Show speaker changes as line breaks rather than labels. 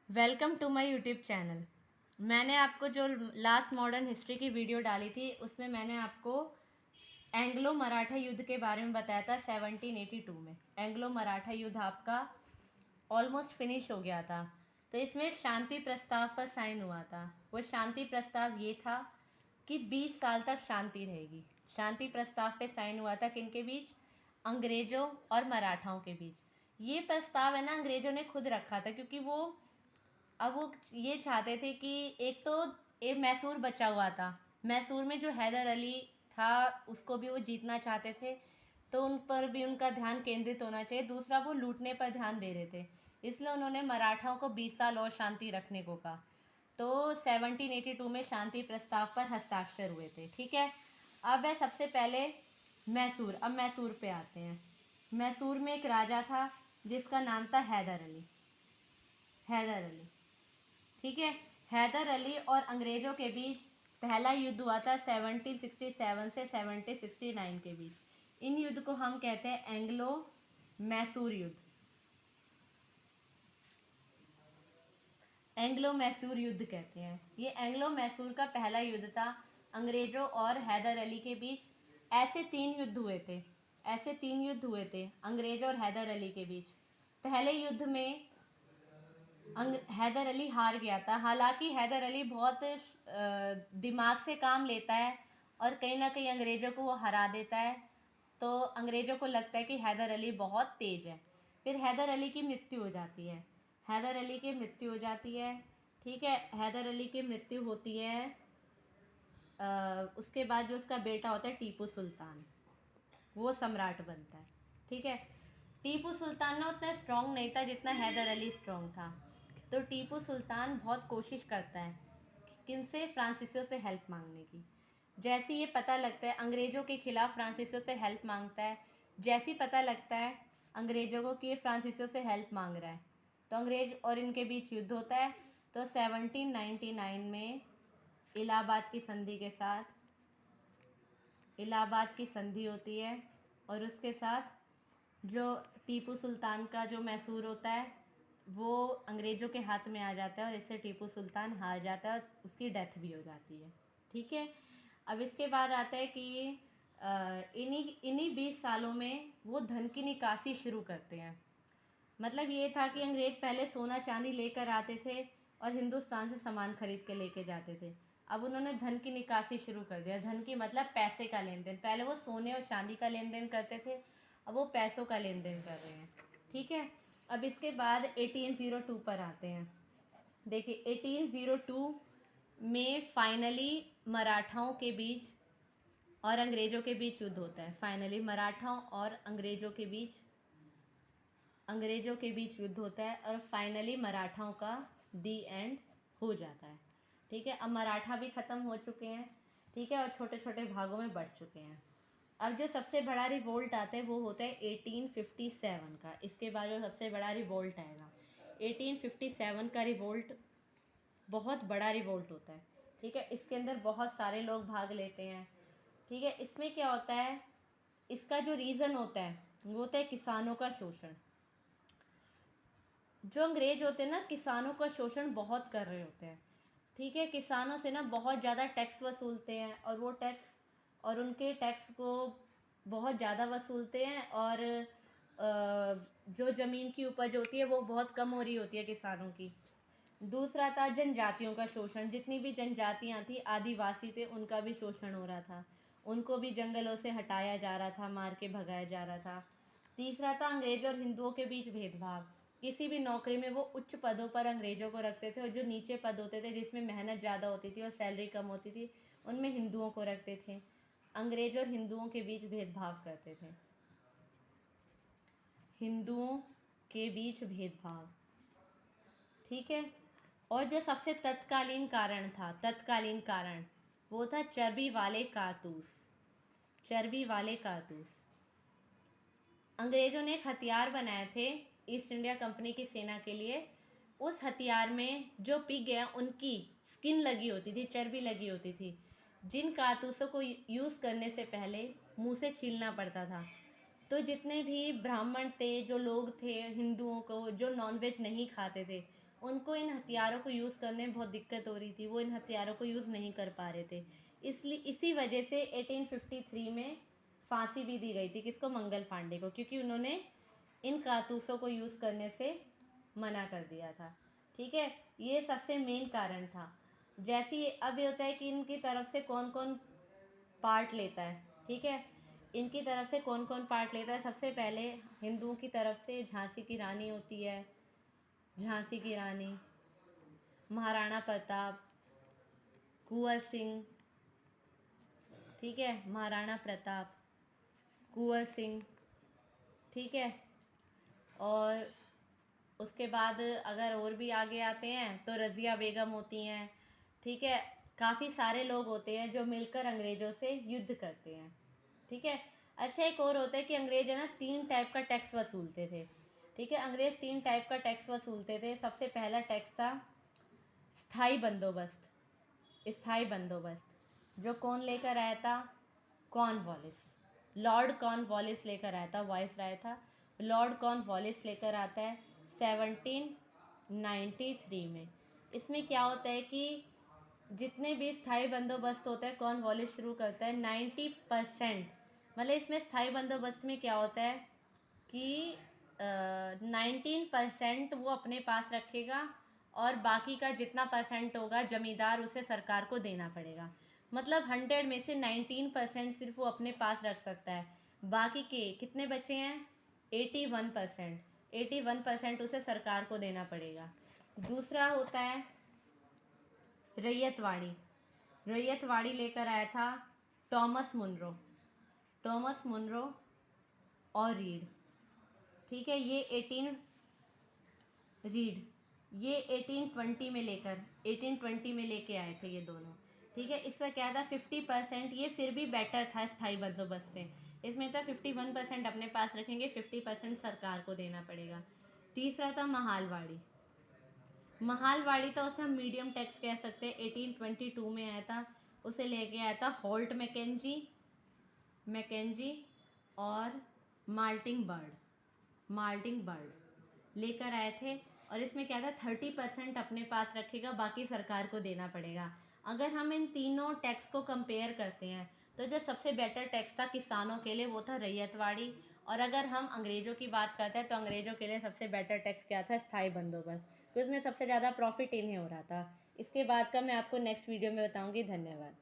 Welcome to my YouTube channel. मैंने आपको जो लास्ट मॉडर्न हिस्ट्री की वीडियो डाली थी उसमें मैंने आपको एंग्लो मराठा युद्ध के बारे में बताया था। 1782 में एंग्लो मराठा युद्ध आपका ऑलमोस्ट फिनिश हो गया था। तो इसमें एक शांति प्रस्ताव पर साइन हुआ था। वो शांति प्रस्ताव ये था कि 20 साल तक शांति रहेगी। शांति प्रस्ताव पे साइन हुआ था किनके बीच? अंग्रेज़ों और मराठाओं के बीच। ये प्रस्ताव है ना, अंग्रेज़ों ने खुद रखा था, क्योंकि वो ये चाहते थे कि एक तो ये मैसूर बचा हुआ था। मैसूर में जो हैदर अली था उसको भी वो जीतना चाहते थे, तो उन पर भी उनका ध्यान केंद्रित होना चाहिए। दूसरा, वो लूटने पर ध्यान दे रहे थे, इसलिए उन्होंने मराठाओं को 20 साल और शांति रखने को कहा। तो 1782 में शांति प्रस्ताव पर हस्ताक्षर हुए थे। ठीक है, अब है सबसे पहले मैसूर। अब मैसूर पे आते हैं। मैसूर में एक राजा था जिसका नाम था हैदर अली। हैदर अली, ठीक है। हैदर अली और अंग्रेज़ों के बीच पहला युद्ध हुआ था 1767 से 1769 के बीच। इन युद्ध को हम कहते हैं एंग्लो मैसूर युद्ध। एंग्लो मैसूर युद्ध कहते हैं। ये एंग्लो मैसूर का पहला युद्ध था अंग्रेज़ों और हैदर अली के बीच। ऐसे तीन युद्ध हुए थे अंग्रेज़ों और हैदर अली के बीच। पहले युद्ध में हैदर अली हार गया था। हालांकि हैदर अली बहुत दिमाग से काम लेता है और कहीं ना कहीं अंग्रेज़ों को वो हरा देता है। तो अंग्रेज़ों को लगता है कि हैदर अली बहुत तेज़ है। फिर हैदर अली की मृत्यु हो जाती है। हैदर अली की मृत्यु हो जाती है, ठीक है। हैदर अली की मृत्यु होती है। उसके बाद जो उसका बेटा होता है टीपू सुल्तान, वो सम्राट बनता है। ठीक है, टीपू सुल्तान ना उतना स्ट्रांग नहीं था जितना हैदर अली स्ट्रांग था। तो टीपू सुल्तान बहुत कोशिश करता है किनसे? फ्रांसीसियों से हेल्प मांगने की। जैसे ये पता लगता है अंग्रेज़ों के खिलाफ फ्रांसीसियों से हेल्प मांगता है, जैसे ही पता लगता है अंग्रेज़ों को कि ये फ्रांसीसियों से हेल्प मांग रहा है, तो अंग्रेज़ और इनके बीच युद्ध होता है। तो 1799 में इलाहाबाद की संधि होती है, और उसके साथ जो टीपू सुल्तान का जो मैसूर होता है वो अंग्रेज़ों के हाथ में आ जाता है, और इससे टीपू सुल्तान हार जाता है और उसकी डेथ भी हो जाती है। ठीक है, अब इसके बाद आता है कि इन्हीं इन्हीं 20 सालों में वो धन की निकासी शुरू करते हैं। मतलब ये था कि अंग्रेज़ पहले सोना चांदी लेकर आते थे और हिंदुस्तान से सामान खरीद के लेके जाते थे। अब उन्होंने धन की निकासी शुरू कर दिया। धन की मतलब पैसे का लेन देन। पहले वो सोने और चांदी का लेन देन करते थे, अब वो पैसों का लेन देन कर रहे हैं। ठीक है, अब इसके बाद 1802 पर आते हैं। देखिए 1802 में फाइनली मराठाओं के बीच और अंग्रेज़ों के बीच युद्ध होता है। फाइनली मराठाओं और अंग्रेज़ों के बीच युद्ध होता है, और फाइनली मराठाओं का दी एंड हो जाता है। ठीक है, अब मराठा भी ख़त्म हो चुके हैं। ठीक है, और छोटे छोटे भागों में बढ़ चुके हैं। अब जो सबसे बड़ा रिवोल्ट आता है वो होता है 1857 का। इसके बाद जो सबसे बड़ा रिवोल्ट आएगा 1857 का रिवोल्ट बहुत बड़ा रिवोल्ट होता है। ठीक है, इसके अंदर बहुत सारे लोग भाग लेते हैं। ठीक है, इसमें क्या होता है, इसका जो रीज़न होता है वो होता है किसानों का शोषण। जो अंग्रेज होते हैं ना, किसानों का शोषण बहुत कर रहे होते हैं। ठीक है, किसानों से ना बहुत ज़्यादा टैक्स वसूलते हैं, और वो टैक्स और उनके टैक्स को बहुत ज़्यादा वसूलते हैं, और जो ज़मीन की उपज होती है वो बहुत कम हो रही होती है किसानों की। दूसरा था जनजातियों का शोषण। जितनी भी जनजातियाँ थी, आदिवासी थे, उनका भी शोषण हो रहा था। उनको भी जंगलों से हटाया जा रहा था, मार के भगाया जा रहा था। तीसरा था अंग्रेज़ों और हिंदुओं के बीच भेदभाव। किसी भी नौकरी में वो उच्च पदों पर अंग्रेज़ों को रखते थे, और जो नीचे पद होते थे जिसमें मेहनत ज़्यादा होती थी और सैलरी कम होती थी, उनमें हिंदुओं को रखते थे। अंग्रेज़ और हिंदुओं के बीच भेदभाव करते थे। हिंदुओं के बीच भेदभाव, ठीक है। और जो सबसे तत्कालीन कारण वो था चर्बी वाले कारतूस। चर्बी वाले कारतूस। अंग्रेज़ों ने एक हथियार बनाए थे ईस्ट इंडिया कंपनी की सेना के लिए। उस हथियार में जो पिग है उनकी स्किन लगी होती थी, चर्बी लगी होती थी, जिन कारतूसों को यूज़ करने से पहले मुंह से छीलना पड़ता था। तो जितने भी ब्राह्मण थे, जो लोग थे हिंदुओं को जो नॉनवेज नहीं खाते थे, उनको इन हथियारों को यूज़ करने में बहुत दिक्कत हो रही थी, वो इन हथियारों को यूज़ नहीं कर पा रहे थे। इसलिए इसी वजह से 1853 में फांसी भी दी गई थी। किसको? मंगल पांडे को, क्योंकि उन्होंने इन कारतूसों को यूज़ करने से मना कर दिया था। ठीक है, ये सबसे मेन कारण था। जैसे ही अब ये होता है कि इनकी तरफ से कौन कौन पार्ट लेता है। ठीक है, इनकी तरफ से कौन कौन पार्ट लेता है। सबसे पहले हिंदुओं की तरफ से झांसी की रानी होती है, झांसी की रानी, महाराणा प्रताप, कुंवर सिंह। ठीक है, महाराणा प्रताप, कुंवर सिंह। ठीक है, और उसके बाद अगर और भी आगे आते हैं तो रज़िया बेगम होती हैं। ठीक है, काफ़ी सारे लोग होते हैं जो मिलकर अंग्रेज़ों से युद्ध करते हैं। ठीक है, अच्छा एक और होता है कि अंग्रेज है ना 3 टाइप का टैक्स वसूलते थे। ठीक है, अंग्रेज 3 टाइप का टैक्स वसूलते थे। सबसे पहला टैक्स था स्थाई बंदोबस्त। स्थाई बंदोबस्त जो कौन लेकर आया था? कॉर्नवालिस। लॉर्ड कॉर्नवालिस लेकर आया था, वॉइस राय था। लॉर्ड कॉर्नवालिस लेकर आता है 1793 में। इसमें क्या होता है कि जितने भी स्थाई बंदोबस्त होता है कॉर्नवालिस शुरू करता है 90%। मतलब इसमें स्थाई बंदोबस्त में क्या होता है कि 19% वो अपने पास रखेगा और बाकी का जितना परसेंट होगा जमींदार उसे सरकार को देना पड़ेगा। मतलब 100 में से 19% सिर्फ वो अपने पास रख सकता है। बाकी के कितने बचे हैं? 81%। 81% उसे सरकार को देना पड़ेगा। दूसरा होता है रैयतवाड़ी। रैयतवाड़ी लेकर आया था टॉमस मुनरो। टॉमस मुनरो और रीड। ठीक है, ये 1820 में लेके आए थे ये दोनों। ठीक है, इसका क्या था 50%। ये फिर भी बेटर था स्थाई बंदोबस्त से। इसमें था 51% अपने पास रखेंगे, 50% सरकार को देना पड़ेगा। तीसरा था महालवाड़ी। महालवाड़ी था उसे हम मीडियम टैक्स कह सकते हैं। 1822 में आया था, उसे लेके आया था होल्ट मैकेंजी और मार्टिन बर्ड लेकर आए थे। और इसमें क्या था 30% अपने पास रखेगा, बाकी सरकार को देना पड़ेगा। अगर हम इन तीनों टैक्स को कंपेयर करते हैं तो जो सबसे बेटर टैक्स था किसानों के लिए वो था रैयतवाड़ी। और अगर हम अंग्रेज़ों की बात करते हैं तो अंग्रेज़ों के लिए सबसे बेटर टैक्स क्या था? स्थाई बंदोबस्त। तो इसमें सबसे ज़्यादा प्रॉफिट इन्हें हो रहा था। इसके बाद का मैं आपको नेक्स्ट वीडियो में बताऊँगी। धन्यवाद।